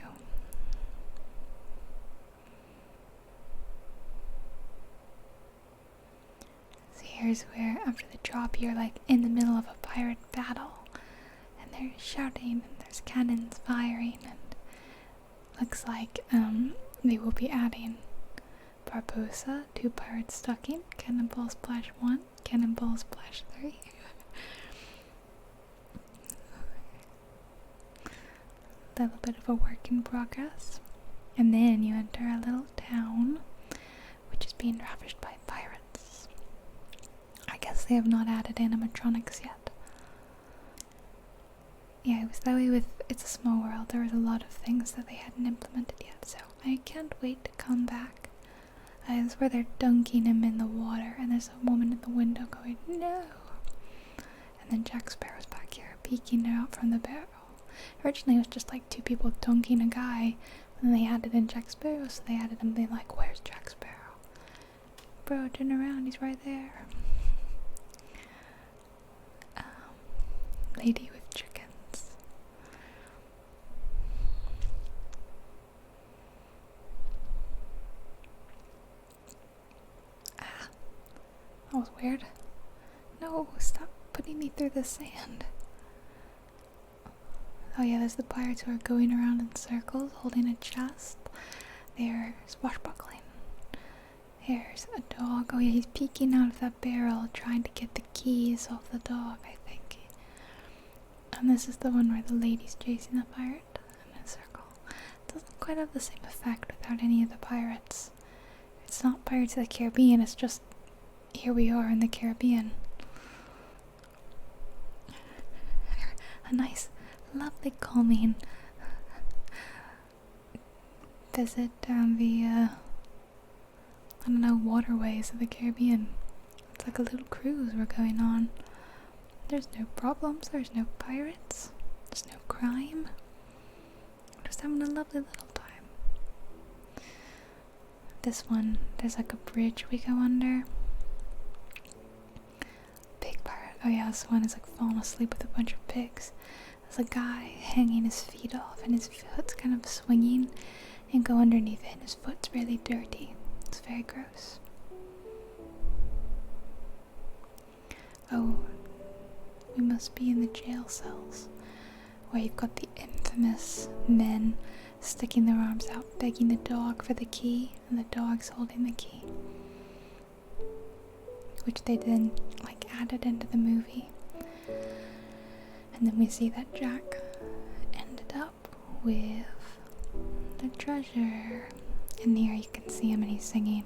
So here's where after the drop you're like in the middle of a pirate battle and they're shouting and there's cannons firing and looks like they will be adding Barbossa, 2 pirates stuck in, Cannonball Splash 1, Cannonball Splash 3. A little bit of a work in progress. And then you enter a little town which is being ravished by pirates. I guess they have not added animatronics yet. Yeah, it was that way with It's a Small World. There was a lot of things that they hadn't implemented yet, so I can't wait to come back. It's where they're dunking him in the water, and there's a woman in the window going, no! And then Jack Sparrow's back here, peeking out from the barrel. Originally it was just like 2 people dunking a guy, and then they added in Jack Sparrow, so they added him being like, where's Jack Sparrow? Bro, turn around, he's right there. Lady with chickens. That was weird. No, stop putting me through the sand. Oh yeah, there's the pirates who are going around in circles holding a chest. They're swashbuckling. Here's a dog. Oh yeah, he's peeking out of that barrel trying to get the keys off the dog, I think. And this is the one where the lady's chasing the pirate in a circle. It doesn't quite have the same effect without any of the pirates. It's not Pirates of the Caribbean, it's just here we are in the Caribbean. A nice, lovely, calming visit down the, I don't know, waterways of the Caribbean. It's like a little cruise we're going on. There's no problems, there's no pirates, there's no crime. We're just having a lovely little time. This one, there's like a bridge we go under. Big pirate. Oh yeah, this one is like falling asleep with a bunch of pigs. There's a guy hanging his feet off and his foot's kind of swinging and go underneath it and his foot's really dirty. It's very gross. Oh, we must be in the jail cells where you've got the infamous men sticking their arms out begging the dog for the key and the dog's holding the key. which they then like added into the movie. And then we see that Jack ended up with the treasure. And here you can see him and he's singing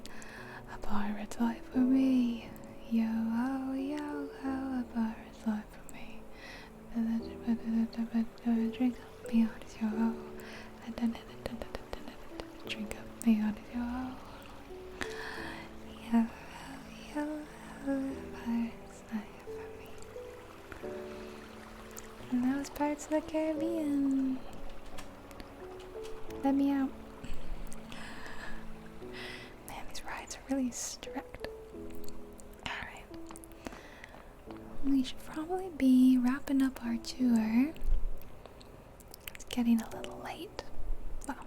a pirate's life for me. Yo ho, yo ho, a pirate's life for me. Drink up me heart is yo ho. Drink up me heart is yo ho. Yo ho, yo ho, a pirate's life for me. And that was Pirates of the Caribbean. Let me out. Man, these rides are really strict. Alright. We should probably be wrapping up our tour. It's getting a little late. Well,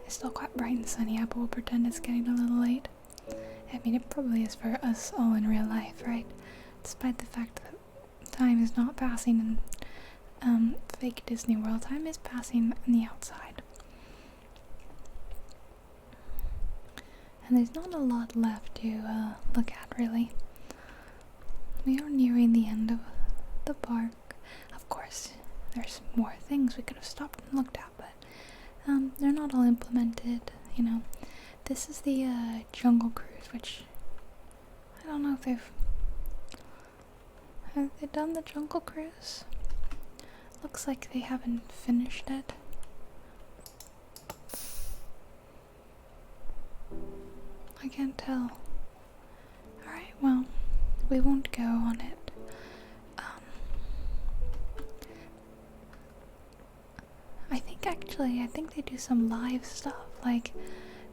it's still quite bright and sunny out, but we'll pretend it's getting a little late. I mean, it probably is for us all in real life, right? Despite the fact that time is not passing in fake Disney World, time is passing in the outside. And there's not a lot left to look at, really. We are nearing the end of the park. Of course, there's more things we could have stopped and looked at, but they're not all implemented, you know. This is the Jungle Cruise, which I don't know if have they done the Jungle Cruise? Looks like they haven't finished it. I can't tell. Alright, well, we won't go on it. I think they do some live stuff, like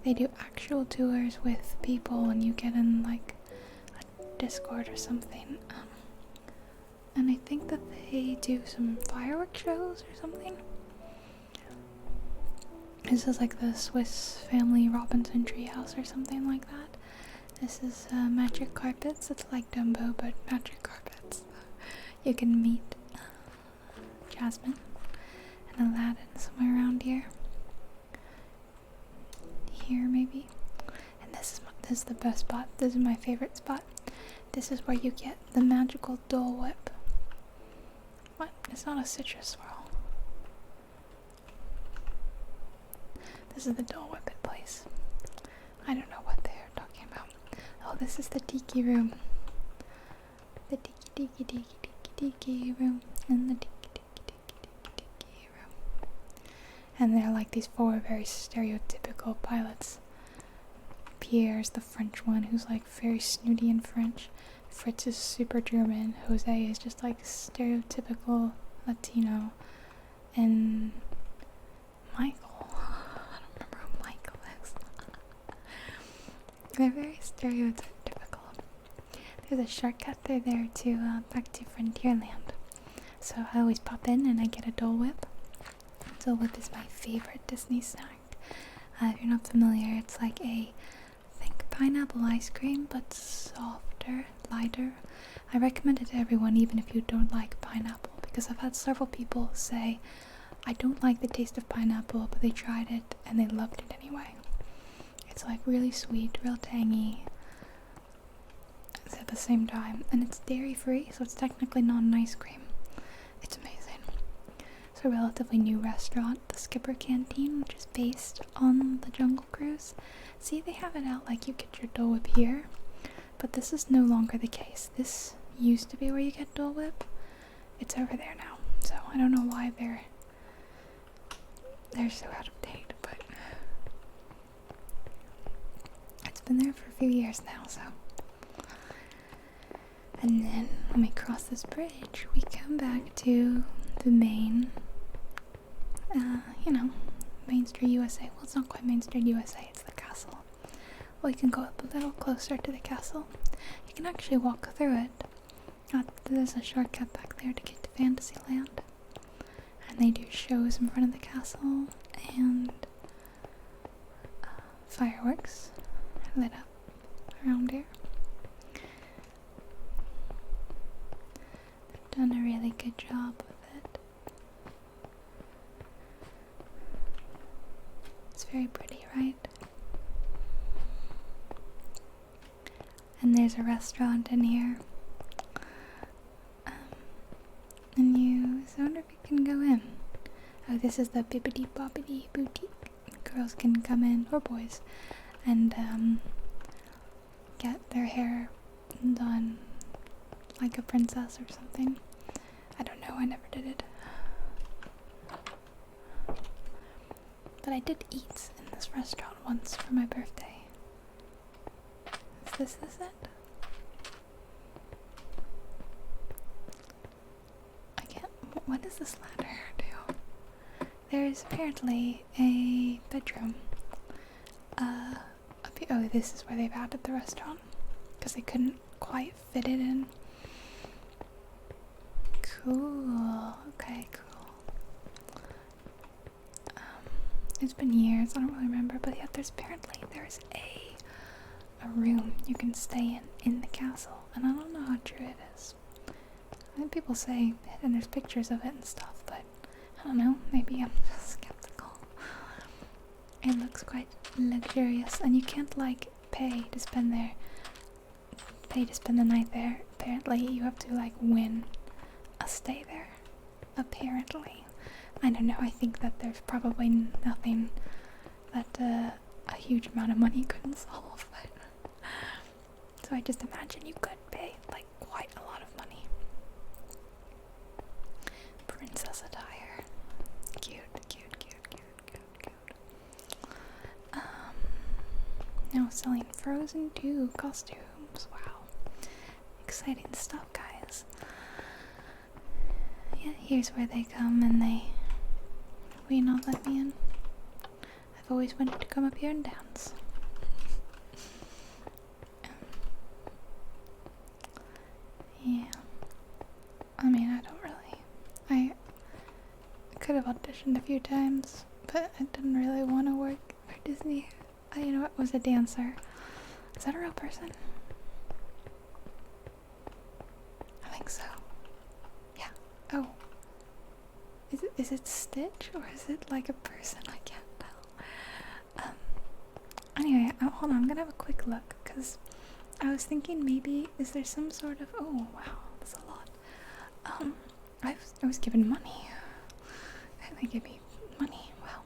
they do actual tours with people and you get in like a Discord or something. And I think that they do some fireworks shows or something. This is like the Swiss Family Robinson treehouse or something like that. This is Magic Carpets. It's like Dumbo, but Magic Carpets. You can meet Jasmine and Aladdin somewhere around here. Here, maybe. And this is the best spot. This is my favorite spot. This is where you get the magical Dole Whip. What? It's not a citrus swirl. This is the Dole Whip place. I don't know what they're talking about. Oh, this is the Tiki Room. The Tiki Room. And the Tiki Room. And they're like these four very stereotypical pilots. Pierre's the French one who's like very snooty in French. Fritz is super German. Jose is just like stereotypical Latino. And Michael. I don't remember who Michael is. They're very stereotypical. There's a shortcut through there to back to Frontierland. So I always pop in and I get a Dole Whip. Dole Whip is my favorite Disney snack. If you're not familiar, it's like think pineapple ice cream, but softer, lighter. I recommend it to everyone, even if you don't like pineapple, because I've had several people say, I don't like the taste of pineapple, but they tried it and they loved it anyway. It's like really sweet, real tangy at the same time, and it's dairy free, so it's technically not an ice cream. It's amazing. It's a relatively new restaurant, the Skipper Canteen, which is based on the Jungle Cruise. See, they have it out like you get your Dole Whip here, but this is no longer the case. This used to be where you get Dole Whip. It's over there now, so I don't know why they're so out of date, but it's been there for a few years now, so. And then when we cross this bridge, we come back to the main, Main Street USA. Well, it's not quite Main Street USA, it's the castle. Well, you can go up a little closer to the castle. You can actually walk through it. There's a shortcut back there to get to Fantasyland. And they do shows in front of the castle and fireworks lit up around here. They've done a really good job with it. It's very pretty, right? And there's a restaurant in here. So I wonder if you can go in. Oh, this is the Bibbidi Bobbidi Boutique. Girls can come in, or boys, and get their hair done like a princess or something. I don't know, I never did it. But I did eat in this restaurant once for my birthday. Is it? What does this ladder do? There's apparently a bedroom. Oh, this is where they've added the restaurant. Because they couldn't quite fit it in. Cool. Okay, cool. It's been years, I don't really remember, but yeah, there's a room you can stay in the castle. And I don't know how true it is. I think people say, and there's pictures of it and stuff, but I don't know, maybe I'm just skeptical. It looks quite luxurious, and you can't like pay to spend the night there. Apparently you have to like win a stay there. Apparently. I don't know, I think that there's probably nothing that a huge amount of money couldn't solve, but so I just imagine you could pay like quite a lot of money. Princess attire. Cute. Now selling Frozen 2 costumes. Wow. Exciting stuff, guys. Yeah, here's where they come and will you not let me in? I've always wanted to come up here and dance. Yeah. I mean, I don't really. I could have auditioned a few times, but I didn't really want to work for Disney. You know what? Was a dancer. Is that a real person? I think so. Yeah. Oh. Is it Stitch or is it like a person? I can't tell. Anyway, hold on. I'm gonna have a quick look because I was thinking maybe is there some sort of oh wow, that's a lot. I was given money. And they gave me money. Wow.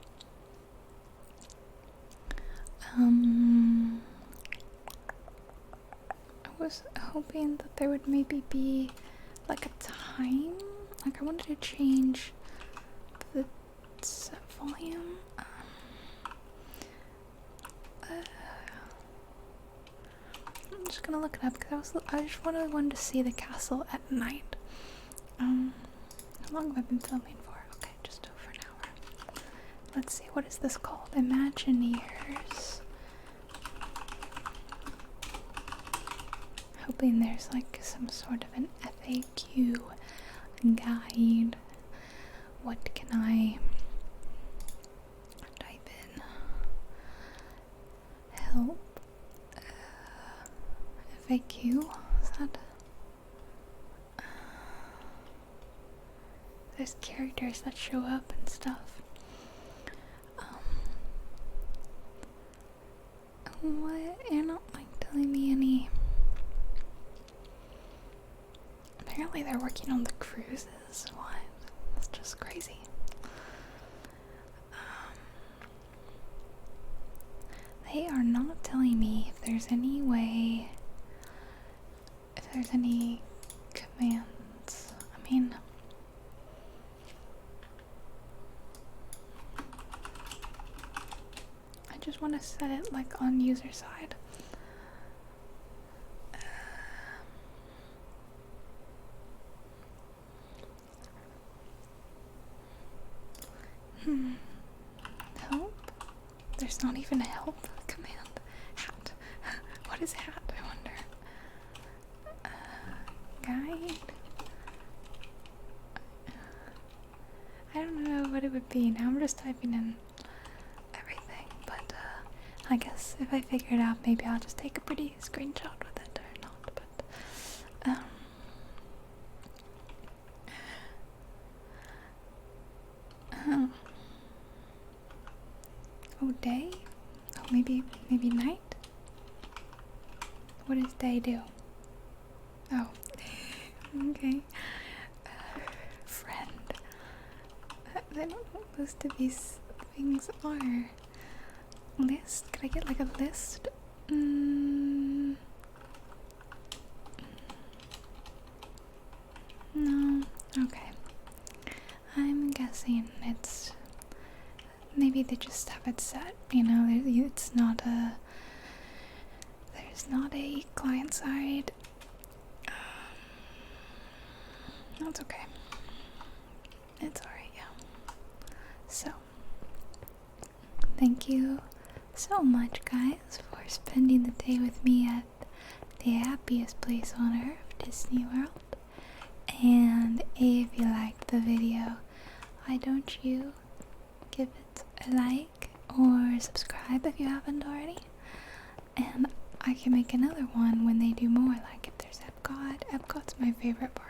I was hoping that there would maybe be like a time. Like I wanted to change the volume. I'm just gonna look it up because I just wanted to see the castle at night. How long have I been filming for? Okay, just over an hour. Let's see, what is this called? Imagineers. Hoping there's like some sort of an FAQ guide. What can I type in? Help. FAQ? Is that? There's characters that show up and stuff. What? You're not like telling me any. Apparently they're working on the cruises. What? That's just crazy. They are not telling me if there's any way, if there's any commands. I mean, I just want to set it like on user side. Help? There's not even a help command. Hat. What is hat, I wonder? Guide? I don't know what it would be. Now I'm just typing in everything, but I guess if I figure it out, maybe I'll just take a pretty screenshot with it or not, but oh, day? Oh, maybe night? What does they do? Oh. Okay. Friend. I don't know what most of these things are. List? Could I get like a list? No. Okay. I'm guessing it's maybe they just have it set. You know, it's not a. There's not a client side. That's okay. It's alright, yeah. So, thank you so much, guys, for spending the day with me at the happiest place on earth, Disney World. And if you liked the video, why don't you give it a like or subscribe if you haven't already? And I can make another one when they do more, like if there's Epcot. Epcot's my favorite park.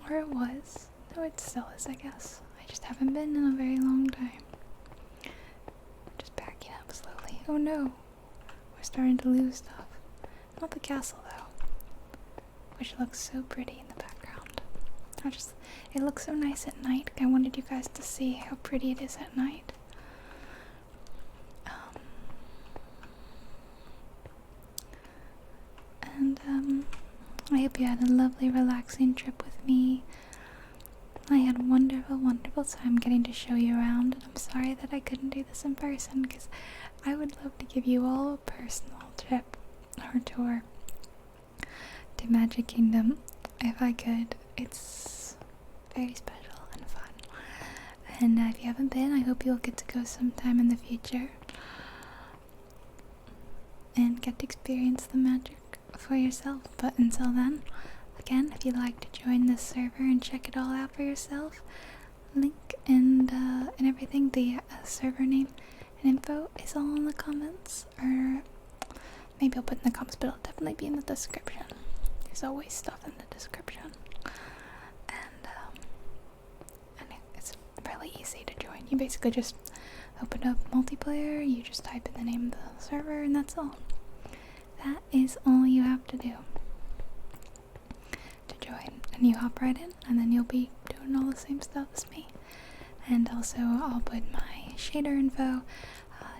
Or it was. No, it still is, I guess. I just haven't been in a very long time. Just backing up slowly. Oh no. We're starting to lose stuff. Not the castle, though. Which looks so pretty in the background. It looks so nice at night. I wanted you guys to see how pretty it is at night. I hope you had a lovely, relaxing trip with me. I had a wonderful, wonderful time getting to show you around, and I'm sorry that I couldn't do this in person, because I would love to give you all a personal trip or tour to Magic Kingdom if I could. It's very special and fun. And if you haven't been, I hope you'll get to go sometime in the future and get to experience the magic for yourself. But until then, again, if you'd like to join this server and check it all out for yourself, link and everything, the server name and info is all in the comments, or maybe I'll put in the comments, but it'll definitely be in the description. There's always stuff in the description, and it's really easy to join. You basically just open up multiplayer, you just type in the name of the server, and that's all. That is all you have to do to join, and you hop right in, and then you'll be doing all the same stuff as me. And also, I'll put my shader info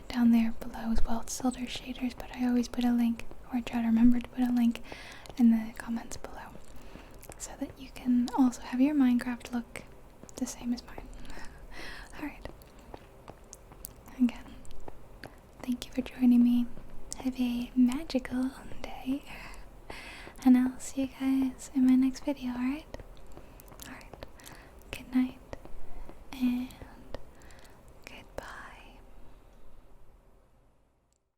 down there below as well. It's still their shaders, but I always put a link, or I try to remember to put a link in the comments below, so that you can also have your Minecraft look the same as mine. Alright. Again, thank you for joining me. Have a magical day, and I'll see you guys in my next video, alright?